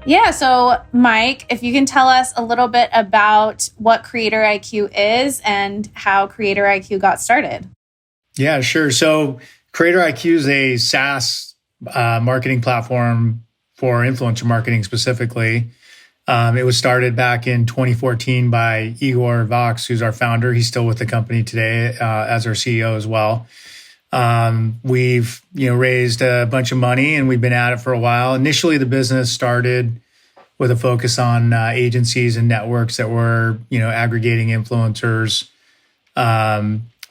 Yeah. So, Mike, if you can tell us a little bit about what CreatorIQ is and how CreatorIQ got started. Yeah, sure. So, CreatorIQ is a SaaS marketing platform for influencer marketing specifically. It was started back in 2014 by Igor Vox, who's our founder. He's still with the company today as our CEO as well. We've raised a bunch of money and we've been at it for a while. Initially, the business started with a focus on agencies and networks that were aggregating influencers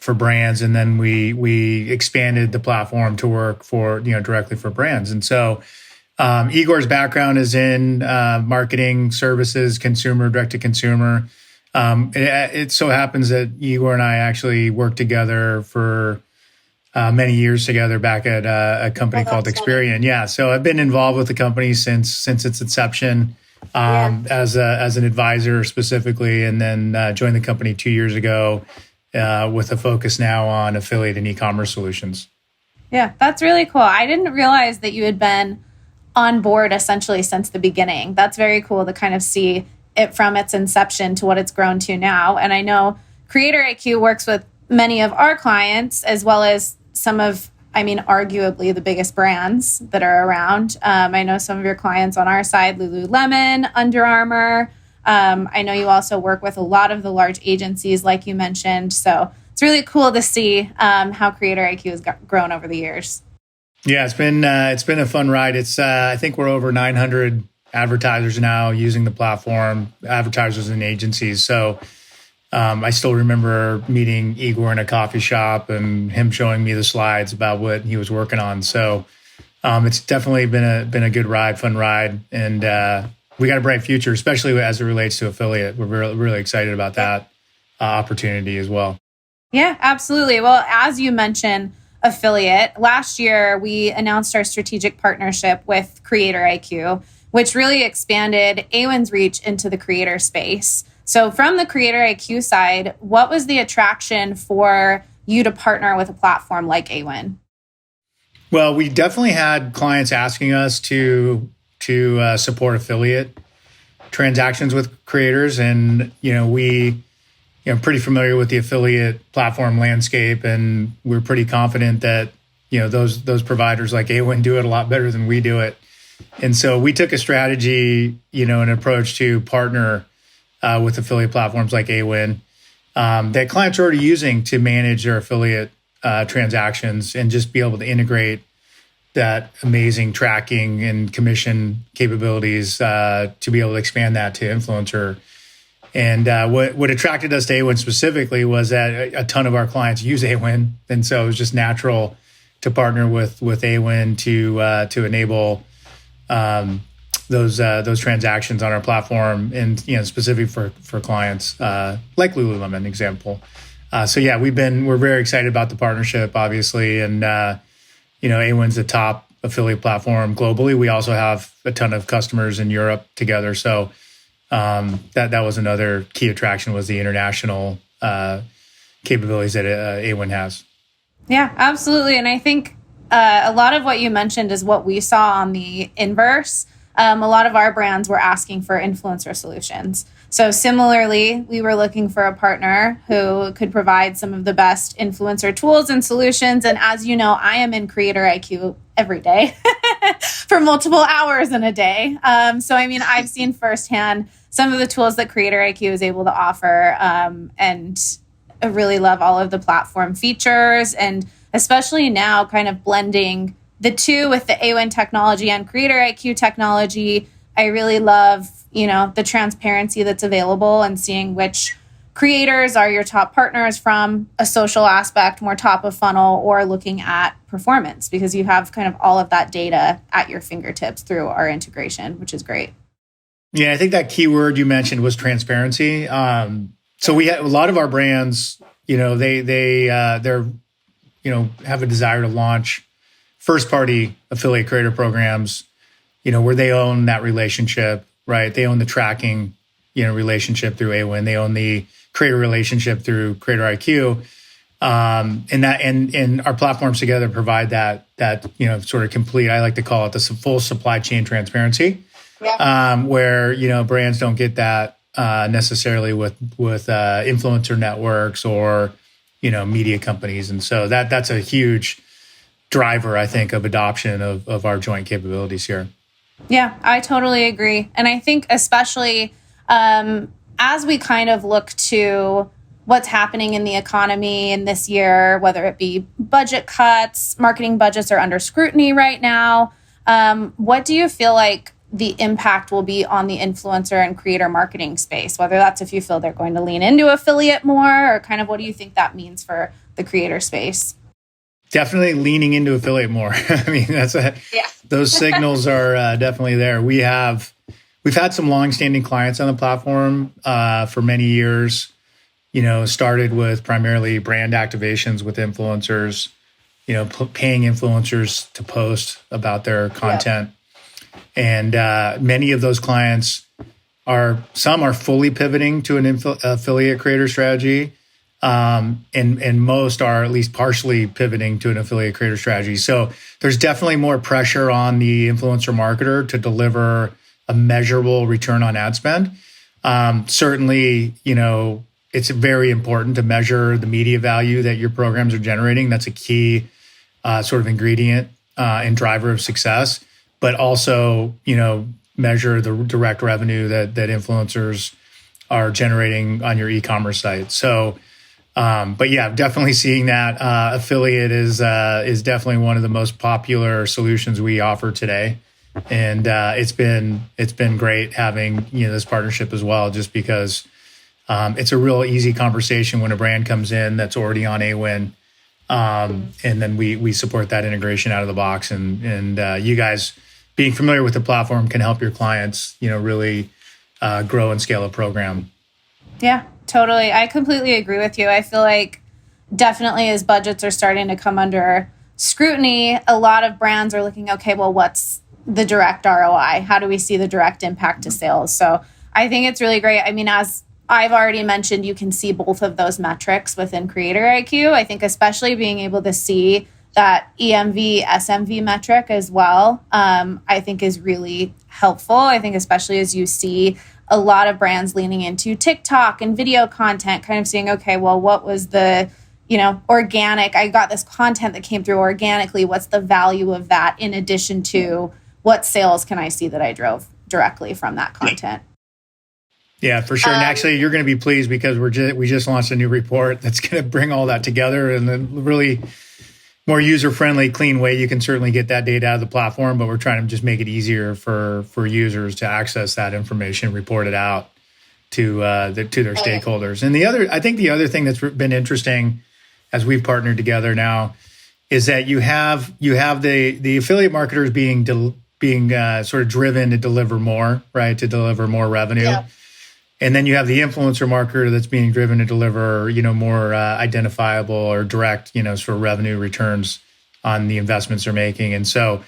for brands, and then we expanded the platform to work for directly for brands. And so Igor's background is in marketing services, direct to consumer. It so happens that Igor and I actually worked together for many years together back at a company called Experian. Yeah, so I've been involved with the company since its inception as an advisor specifically, and then joined the company 2 years ago with a focus now on affiliate and e-commerce solutions. Yeah, that's really cool. I didn't realize that you had been on board essentially since the beginning. That's very cool to kind of see it from its inception to what it's grown to now. And I know CreatorIQ works with many of our clients as well as some of, arguably the biggest brands that are around. I know some of your clients on our side, Lululemon, Under Armour. I know you also work with a lot of the large agencies like you mentioned. So it's really cool to see how CreatorIQ has grown over the years. Yeah, it's been a fun ride. It's I think we're over 900 advertisers now using the platform, advertisers and agencies. So I still remember meeting Igor in a coffee shop and him showing me the slides about what he was working on. So it's definitely been a good ride, fun ride, and we got a bright future, especially as it relates to affiliate. We're really excited about that opportunity as well. Yeah, absolutely. Well, as you mentioned, affiliate. Last year, we announced our strategic partnership with CreatorIQ, which really expanded Awin's reach into the creator space. So from the CreatorIQ side, what was the attraction for you to partner with a platform like Awin? Well, we definitely had clients asking us to support affiliate transactions with creators, and we pretty familiar with the affiliate platform landscape, and we're pretty confident that those providers like Awin do it a lot better than we do it. And so we took a strategy, an approach to partner with affiliate platforms like Awin that clients are already using to manage their affiliate transactions, and just be able to integrate that amazing tracking and commission capabilities to be able to expand that to influencer. And what attracted us to Awin specifically was that a ton of our clients use Awin, and so it was just natural to partner with Awin to enable those transactions on our platform, and specific for clients like Lululemon example. So yeah, we're very excited about the partnership, obviously, and Awin's the top affiliate platform globally. We also have a ton of customers in Europe together, so. That was another key attraction, was the international capabilities that Awin has. Yeah, absolutely. And I think a lot of what you mentioned is what we saw on the inverse. A lot of our brands were asking for influencer solutions. So similarly, we were looking for a partner who could provide some of the best influencer tools and solutions. And as you know, I am in CreatorIQ every day for multiple hours in a day. So, I've seen firsthand some of the tools that CreatorIQ is able to offer, and I really love all of the platform features, and especially now kind of blending the two with the Awin technology and CreatorIQ technology. I really love, the transparency that's available, and seeing which creators are your top partners from a social aspect, more top of funnel, or looking at performance, because you have kind of all of that data at your fingertips through our integration, which is great. Yeah, I think that key word you mentioned was transparency. So we have a lot of our brands, they're have a desire to launch first party affiliate creator programs, where they own that relationship, right? They own the tracking, relationship through Awin. They own the creator relationship through CreatorIQ. And our platforms together provide that sort of complete, I like to call it the full supply chain transparency. where, brands don't get that necessarily with influencer networks or, media companies. And so that's a huge driver, I think, of adoption of our joint capabilities here. Yeah, I totally agree. And I think especially as we kind of look to what's happening in the economy in this year, whether it be budget cuts, marketing budgets are under scrutiny right now. What do you feel like the impact will be on the influencer and creator marketing space? Whether that's if you feel they're going to lean into affiliate more, or kind of what do you think that means for the creator space? Definitely leaning into affiliate more. I mean, those signals are definitely there. We've had some longstanding clients on the platform for many years. Started with primarily brand activations with influencers. Paying influencers to post about their content, and many of those clients some are fully pivoting to an affiliate creator strategy. And most are at least partially pivoting to an affiliate creator strategy. So there's definitely more pressure on the influencer marketer to deliver a measurable return on ad spend. Certainly, it's very important to measure the media value that your programs are generating. That's a key sort of ingredient and driver of success, but also, measure the direct revenue that influencers are generating on your e-commerce site. So, but yeah, definitely seeing that affiliate is definitely one of the most popular solutions we offer today, and it's been great having this partnership as well, just because it's a real easy conversation when a brand comes in that's already on Awin, and then we support that integration out of the box, and you guys being familiar with the platform can help your clients really grow and scale a program. Yeah. Totally. I completely agree with you. I feel like definitely as budgets are starting to come under scrutiny, a lot of brands are looking, okay, well, what's the direct ROI? How do we see the direct impact to sales? So I think it's really great. I mean, as I've already mentioned, you can see both of those metrics within CreatorIQ. I think especially being able to see that EMV, SMV metric as well, I think is really helpful. I think especially as you see a lot of brands leaning into TikTok and video content, kind of seeing, okay, well, what was the, organic, I got this content that came through organically. What's the value of that in addition to what sales can I see that I drove directly from that content? Yeah, for sure. And actually, you're going to be pleased because we just launched a new report that's going to bring all that together in a really more user-friendly, clean way. You can certainly get that data out of the platform, but we're trying to just make it easier for users to access that information, report it out to their stakeholders. And I think the other thing that's been interesting as we've partnered together now is that you have the affiliate marketers being sort of driven to deliver more, right? To deliver more revenue. Yeah. And then you have the influencer marketer that's being driven to deliver, more identifiable or direct, sort of revenue returns on the investments they're making. And so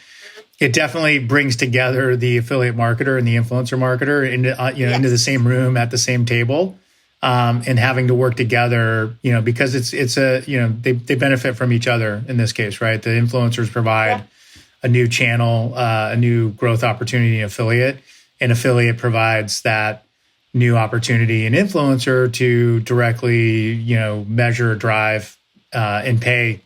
it definitely brings together the affiliate marketer and the influencer marketer into the same room at the same table, and having to work together, because it's they benefit from each other in this case, right? The influencers provide a new channel, a new growth opportunity in affiliate, and affiliate provides that new opportunity in influencer to directly, measure, drive, and pay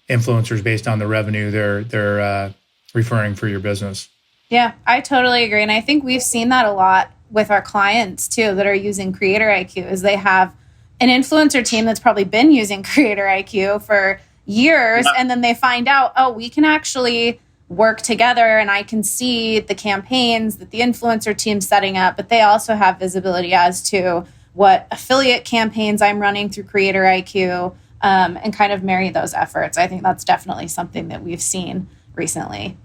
influencers based on the revenue they're referring for your business. Yeah, I totally agree. And I think we've seen that a lot with our clients too that are using CreatorIQ, is they have an influencer team that's probably been using CreatorIQ for years, and then they find out, oh, we can actually work together and I can see the campaigns that the influencer team's setting up, but they also have visibility as to what affiliate campaigns I'm running through CreatorIQ, and kind of marry those efforts. I think that's definitely something that we've seen recently.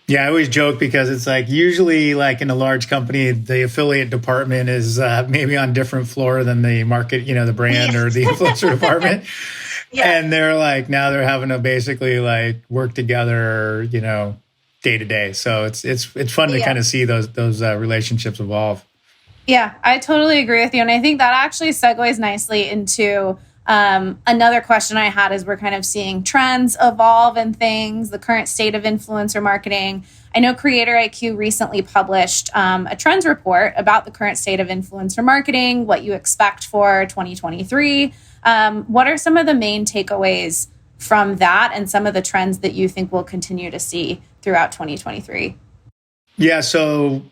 Yeah, I always joke because it's like usually like in a large company, the affiliate department is maybe on a different floor than the market, the brand or the influencer department. Yeah. And they're like, now they're having to basically like work together, day to day. So it's fun to kind of see those relationships evolve. Yeah, I totally agree with you. And I think that actually segues nicely into another question I had, as we're kind of seeing trends evolve and things, the current state of influencer marketing. I know Creator IQ recently published a trends report about the current state of influencer marketing, what you expect for 2023. What are some of the main takeaways from that and some of the trends that you think we'll continue to see throughout 2023? Yeah, so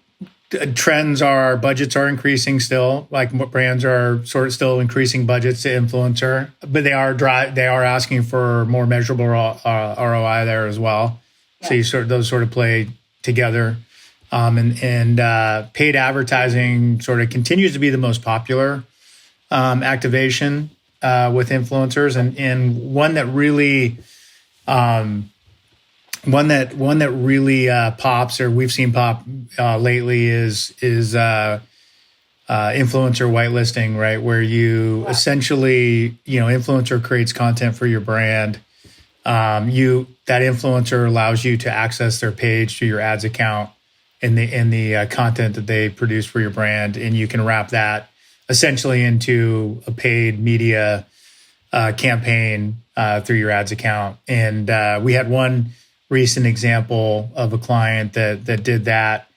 trends are budgets are increasing still. Like brands are sort of still increasing budgets to influencer, but they are asking for more measurable ROI there as well. Yeah. So those sort of play together, and paid advertising sort of continues to be the most popular activation with influencers, and one that really. One that really pops, or we've seen pop lately, is influencer whitelisting, right? Where you essentially, influencer creates content for your brand. That influencer allows you to access their page through your ads account and the content that they produce for your brand, and you can wrap that essentially into a paid media campaign through your ads account. And we had one recent example of a client that did that.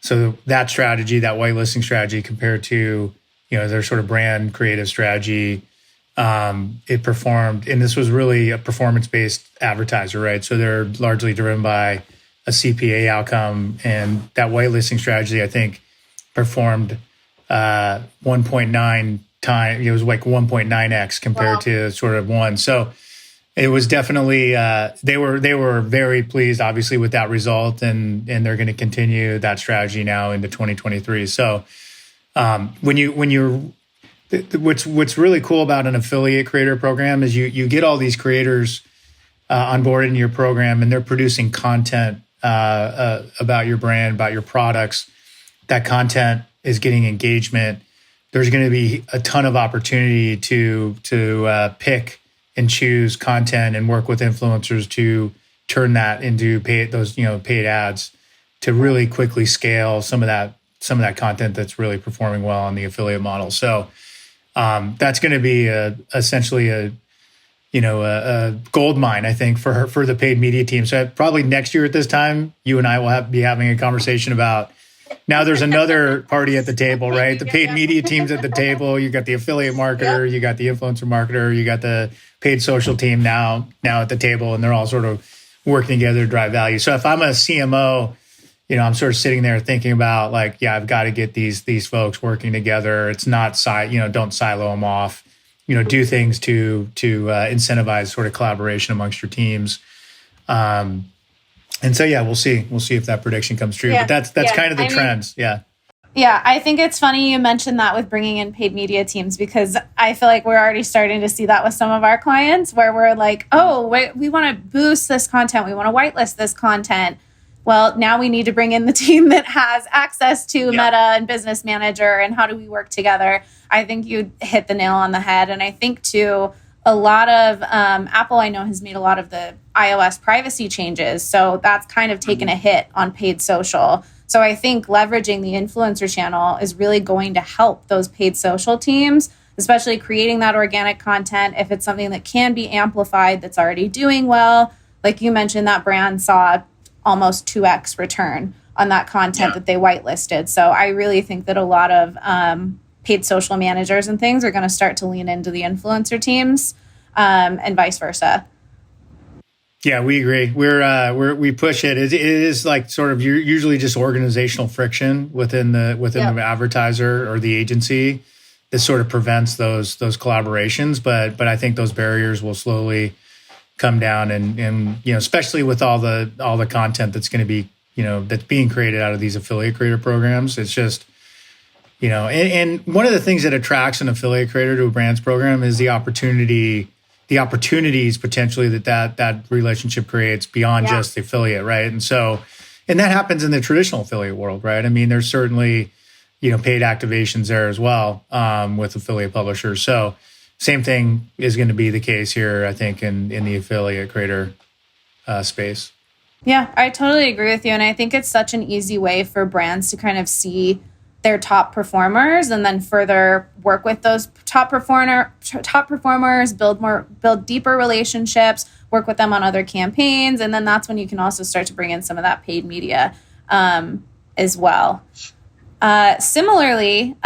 So that strategy, that whitelisting strategy, compared to their sort of brand creative strategy, it performed. And this was really a performance-based advertiser, right? So they're largely driven by a CPA outcome, and that whitelisting strategy, I think, performed 1.9 times. It was like 1.9x compared to sort of one. So it was definitely they were very pleased, obviously, with that result, and they're going to continue that strategy now into 2023. So what's really cool about an affiliate creator program is you get all these creators on board in your program, and they're producing content about your brand, about your products. That content is getting engagement. There's going to be a ton of opportunity to pick and choose content and work with influencers to turn that into paid ads to really quickly scale some of that content that's really performing well on the affiliate model. So that's going to be essentially a gold mine, I think, for the paid media team. So probably next year at this time, you and I will be having a conversation about. Now there's another party at the table, right? The paid media team's at the table. You got the affiliate marketer, you got the influencer marketer, you got the paid social team now at the table, and they're all sort of working together to drive value. So if I'm a CMO, I'm sort of sitting there thinking about I've got to get these folks working together. It's not don't silo them off. Do things to incentivize sort of collaboration amongst your teams. And so, we'll see if that prediction comes true. Yeah, but that's kind of the trends. Yeah. Yeah, I think it's funny you mentioned that with bringing in paid media teams, because I feel like we're already starting to see that with some of our clients where we're like, oh, we want to boost this content. We want to whitelist this content. Well, now we need to bring in the team that has access to Meta and Business Manager, and how do we work together? I think you hit the nail on the head. And I think, too, a lot of Apple, I know, has made a lot of the iOS privacy changes. So that's kind of taken a hit on paid social. So I think leveraging the influencer channel is really going to help those paid social teams, especially creating that organic content. If it's something that can be amplified, that's already doing well, like you mentioned, that brand saw almost 2x return on that content that they whitelisted. So I really think that a lot of paid social managers and things are going to start to lean into the influencer teams, and vice versa. Yeah, we agree. We push it. It is like sort of usually just organizational friction within the advertiser or the agency that sort of prevents those collaborations. But I think those barriers will slowly come down, and especially with all the content that's going to be that's being created out of these affiliate creator programs. It's just and one of the things that attracts an affiliate creator to a brand's program is the opportunities potentially that relationship creates beyond just the affiliate, right? And that happens in the traditional affiliate world, right? I mean, there's certainly, paid activations there as well with affiliate publishers. So same thing is going to be the case here, I think, in the affiliate creator space. Yeah, I totally agree with you. And I think it's such an easy way for brands to kind of see their top performers and then further work with those top performers, build deeper relationships, work with them on other campaigns. And then that's when you can also start to bring in some of that paid media as well. Similarly,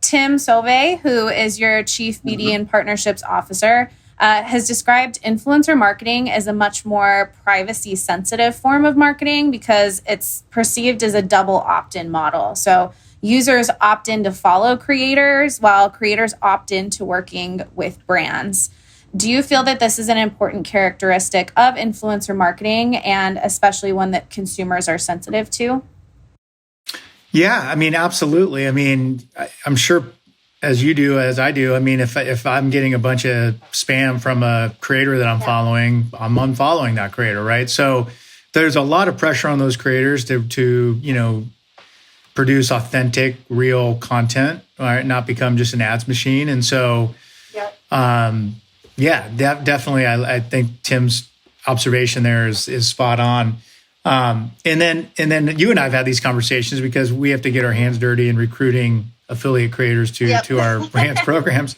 Tim Sauve, who is your Chief Media and Partnerships Officer, has described influencer marketing as a much more privacy-sensitive form of marketing because it's perceived as a double opt-in model. So users opt in to follow creators while creators opt in to working with brands. Do you feel that this is an important characteristic of influencer marketing and especially one that consumers are sensitive to? Yeah, I mean, absolutely. I mean, I'm sure as you do, as I do, I mean, if I'm getting a bunch of spam from a creator that I'm following, I'm unfollowing that creator, right? So there's a lot of pressure on those creators to you know, produce authentic, real content, right? Not become just an ads machine. And so, definitely, I think Tim's observation there is spot on. And then you and I have had these conversations because we have to get our hands dirty in recruiting affiliate creators to our brand's programs.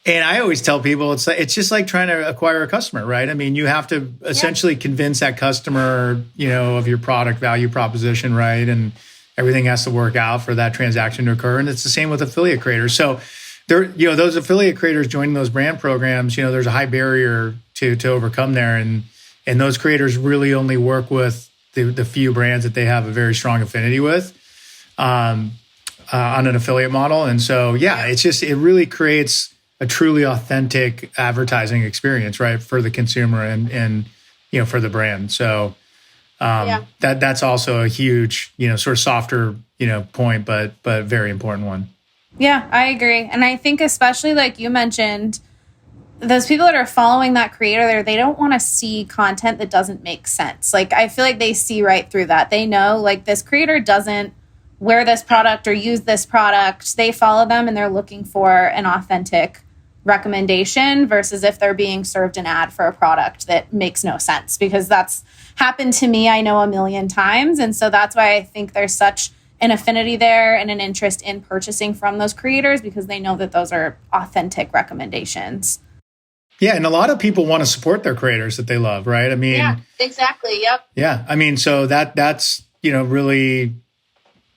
And I always tell people it's just like trying to acquire a customer, right? I mean, you have to essentially convince that customer, you know, of your product value proposition, right? And everything has to work out for that transaction to occur. And it's the same with affiliate creators. So there, you know, those affiliate creators joining those brand programs, you know, there's a high barrier to overcome there. And those creators really only work with the few brands that they have a very strong affinity with on an affiliate model. And so, it really creates a truly authentic advertising experience, right, for the consumer and you know, for the brand. So that's also a huge, you know, sort of softer, you know, point, but very important one. Yeah, I agree. And I think especially like you mentioned, those people that are following that creator there, they don't want to see content that doesn't make sense. Like, I feel like they see right through that. They know, like, this creator doesn't wear this product or use this product. They follow them and they're looking for an authentic recommendation versus if they're being served an ad for a product that makes no sense, because that's happened to me, I know, a million times. And so that's why I think there's such an affinity there and an interest in purchasing from those creators, because they know that those are authentic recommendations. Yeah, and a lot of people want to support their creators that they love, right? I mean, yeah, exactly. Yep. Yeah, I mean, so that's, you know, really,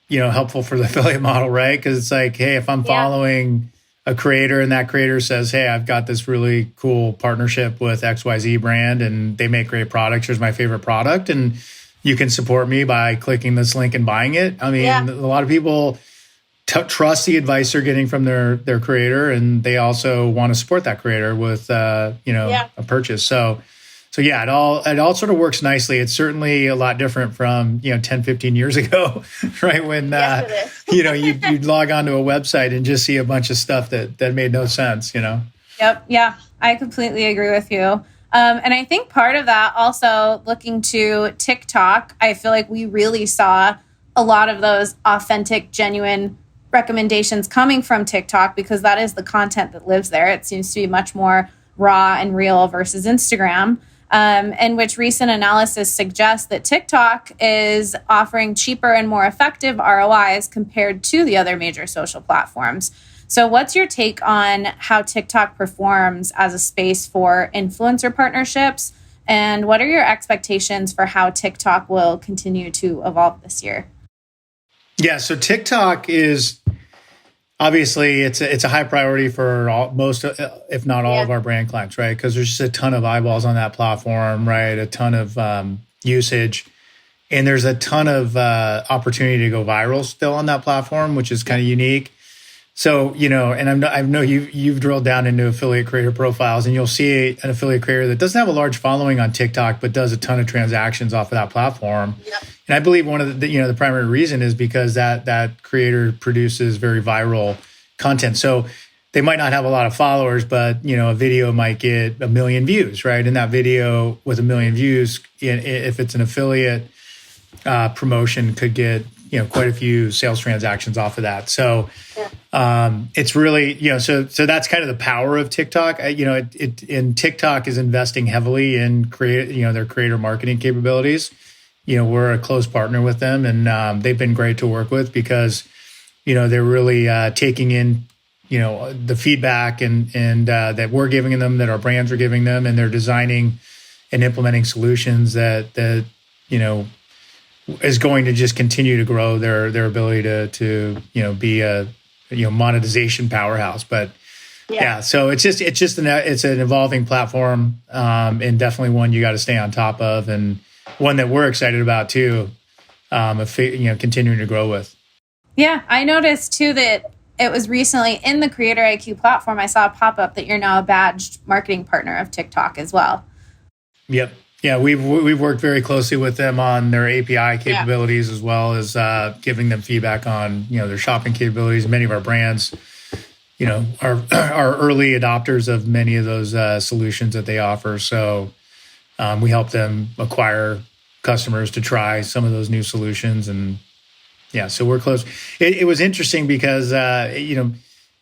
you know, helpful for the affiliate model, right? Because it's like, hey, if I'm following a creator and that creator says, hey, I've got this really cool partnership with XYZ brand and they make great products, here's my favorite product, and you can support me by clicking this link and buying it. I mean, a lot of people trust the advice they're getting from their creator, and they also want to support that creator with a purchase. So yeah, it all sort of works nicely. It's certainly a lot different from 10, 15 years ago, right? When you know, you'd log onto a website and just see a bunch of stuff that made no sense, you know. Yep. Yeah, I completely agree with you. And I think part of that also, looking to TikTok, I feel like we really saw a lot of those authentic, genuine recommendations coming from TikTok, because that is the content that lives there. It seems to be much more raw and real versus Instagram, and which recent analysis suggests that TikTok is offering cheaper and more effective ROIs compared to the other major social platforms. So what's your take on how TikTok performs as a space for influencer partnerships? And what are your expectations for how TikTok will continue to evolve this year? Yeah, so TikTok is obviously it's a high priority for most, if not all, of our brand clients, right? Because there's just a ton of eyeballs on that platform, right? A ton of usage, and there's a ton of opportunity to go viral still on that platform, which is kind of unique. So, you know, and I know you've drilled down into affiliate creator profiles, and you'll see an affiliate creator that doesn't have a large following on TikTok, but does a ton of transactions off of that platform. Yep. And I believe one of the primary reason is because that creator produces very viral content. So they might not have a lot of followers, but, you know, a video might get 1 million views, right? And that video with 1 million views, if it's an affiliate promotion, could get, you know, quite a few sales transactions off of that. So it's really, you know, so that's kind of the power of TikTok. And TikTok is investing heavily in their creator marketing capabilities. You know, we're a close partner with them, and they've been great to work with because they're really taking in, the feedback and that we're giving them, that our brands are giving them, and they're designing and implementing solutions that is going to just continue to grow their ability to be a monetization powerhouse. But so it's an evolving platform, and definitely one you got to stay on top of, and one that we're excited about too, continuing to grow with. Yeah, I noticed too that it was recently in the CreatorIQ platform, I saw a pop-up that you're now a badged marketing partner of TikTok as well. Yep. Yeah, we've worked very closely with them on their API capabilities, as well as giving them feedback on their shopping capabilities. Many of our brands, are early adopters of many of those solutions that they offer. So we help them acquire customers to try some of those new solutions, and so we're close. It was interesting because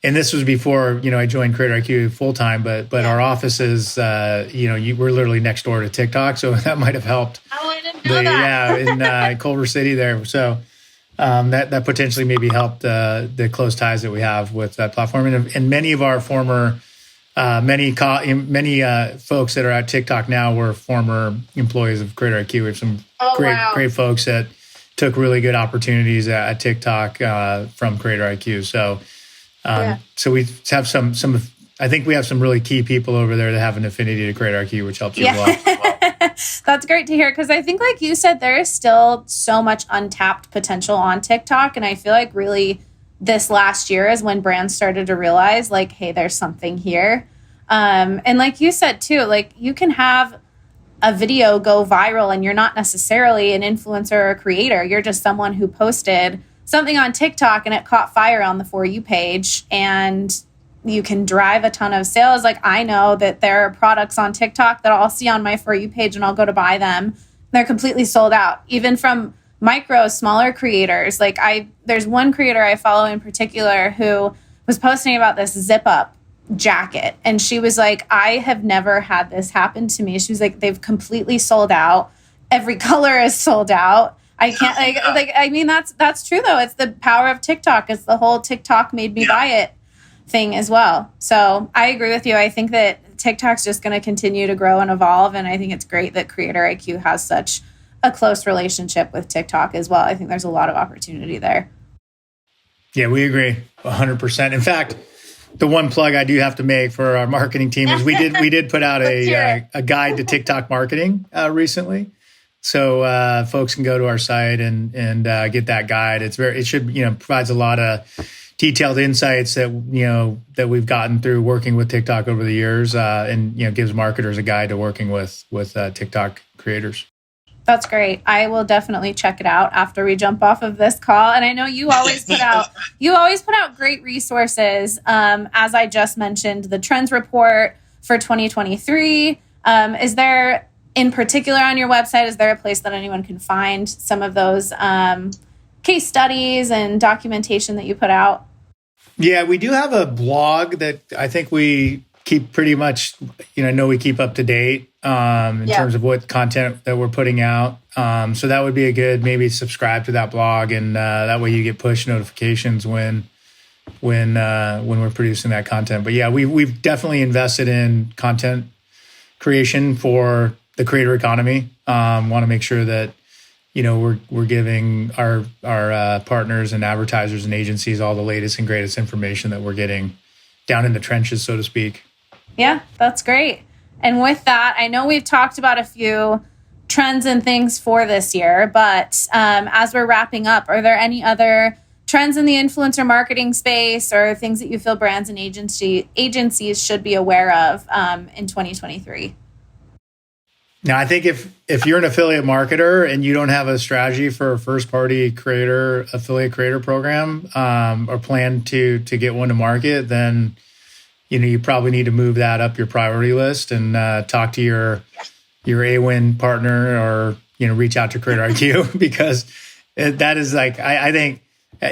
and this was before I joined CreatorIQ full time, but our offices, we're literally next door to TikTok, so that might have helped. Oh, I didn't know that. Yeah, in Culver City there. So that potentially maybe helped the close ties that we have with that platform, and many of our former many folks that are at TikTok now were former employees of CreatorIQ. We have some great folks that took really good opportunities at TikTok from CreatorIQ. So we have some. I think we have some really key people over there that have an affinity to CreatorIQ, which helps you as well. That's great to hear, because I think, like you said, there is still so much untapped potential on TikTok, and I feel like really this last year is when brands started to realize, like, hey, there's something here. And like you said too, like, you can have a video go viral and you're not necessarily an influencer or a creator. You're just someone who posted something on TikTok and it caught fire on the For You page, and you can drive a ton of sales. Like, I know that there are products on TikTok that I'll see on my For You page and I'll go to buy them. They're completely sold out, even from smaller creators. Like, there's one creator I follow in particular who was posting about this zip up jacket, and she was like, I have never had this happen to me. She was like, they've completely sold out. Every color is sold out. I can't I mean, that's true though. It's the power of TikTok. It's the whole TikTok made me buy it thing as well. So I agree with you. I think that TikTok's just going to continue to grow and evolve, and I think it's great that CreatorIQ has such a close relationship with TikTok as well. I think there's a lot of opportunity there. Yeah, we agree 100%. In fact, the one plug I do have to make for our marketing team is we did put out a guide to TikTok marketing recently. So folks can go to our site and get that guide. It should provides a lot of detailed insights that we've gotten through working with TikTok over the years, and gives marketers a guide to working with TikTok creators. That's great. I will definitely check it out after we jump off of this call. And I know you always put out great resources. As I just mentioned, the trends report for 2023. Is there, in particular on your website, is there a place that anyone can find some of those case studies and documentation that you put out? Yeah, we do have a blog that I think we keep pretty much, know we keep up to date in terms of what content that we're putting out. So that would be a good, maybe subscribe to that blog, and that way you get push notifications when we're producing that content. But yeah, we've definitely invested in content creation for the creator economy. Want to make sure that we're giving our partners and advertisers and agencies all the latest and greatest information that we're getting down in the trenches, so to speak. Yeah, that's great. And with that, I know we've talked about a few trends and things for this year, but as we're wrapping up, are there any other trends in the influencer marketing space or things that you feel brands and agencies should be aware of in 2023? Now, I think if you're an affiliate marketer and you don't have a strategy for a first-party affiliate creator program, or plan to get one to market, then you probably need to move that up your priority list and talk to your Awin partner, or reach out to CreatorIQ because that is like I think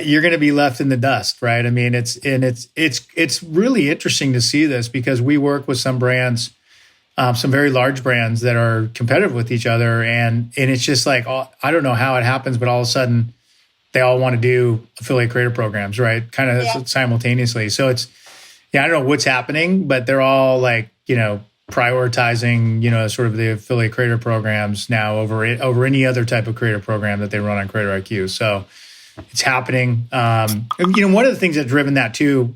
you're going to be left in the dust, right? I mean, it's really interesting to see this because we work with some brands. Some very large brands that are competitive with each other. And it's just like, I don't know how it happens, but all of a sudden they all want to do affiliate creator programs, right? Kind of simultaneously. So it's, I don't know what's happening, but they're all like, prioritizing, sort of the affiliate creator programs now over any other type of creator program that they run on CreatorIQ. So it's happening. One of the things that's driven that too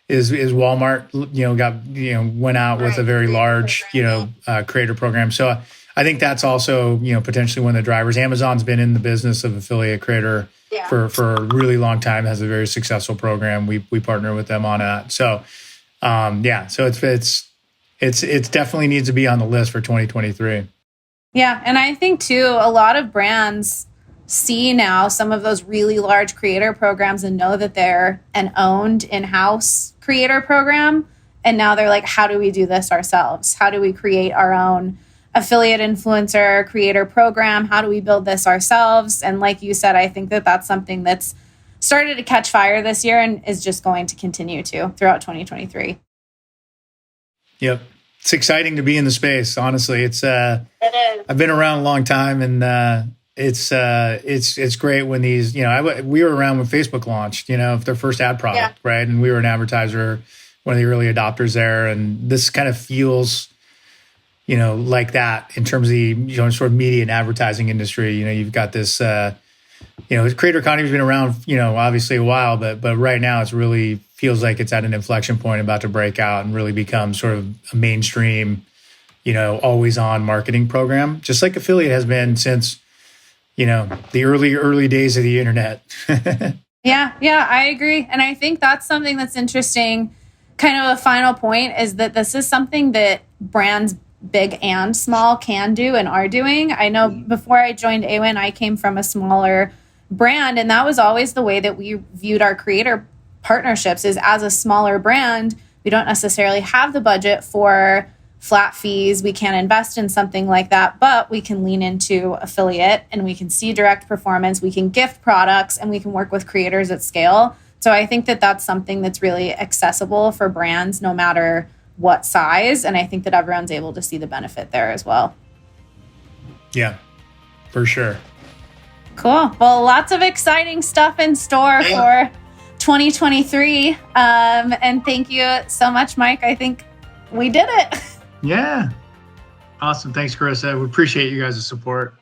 is Walmart, went out with a very large, creator program. So I think that's also, potentially one of the drivers. Amazon's been in the business of affiliate creator for a really long time, has a very successful program. We partner with them on that. So, so it's definitely needs to be on the list for 2023. Yeah. And I think too, a lot of brands see now some of those really large creator programs and know that they're an owned in-house creator program. And now they're like, how do we do this ourselves? How do we create our own affiliate influencer creator program? How do we build this ourselves? And like you said, I think that that's something that's started to catch fire this year and is just going to continue to throughout 2023. Yep. It's exciting to be in the space. Honestly, it is. I've been around a long time, and it's great when these, we were around when Facebook launched, their first ad product, right? And we were an advertiser, one of the early adopters there. And this kind of feels, like that in terms of the, sort of media and advertising industry. You've got this, creator economy's been around, obviously a while, but right now it's really feels like it's at an inflection point, about to break out and really become sort of a mainstream, always on marketing program, just like affiliate has been since, the early days of the internet. Yeah, I agree. And I think that's something that's interesting. Kind of a final point is that this is something that brands big and small can do and are doing. I know before I joined Awin, I came from a smaller brand, and that was always the way that we viewed our creator partnerships, is as a smaller brand, we don't necessarily have the budget for flat fees. We can't invest in something like that, but we can lean into affiliate and we can see direct performance. We can gift products and we can work with creators at scale. So I think that that's something that's really accessible for brands, no matter what size. And I think that everyone's able to see the benefit there as well. Yeah, for sure. Cool. Well, lots of exciting stuff in store for 2023. And thank you so much, Mike. I think we did it. Yeah. Awesome. Thanks, Clarissa. We appreciate you guys' support.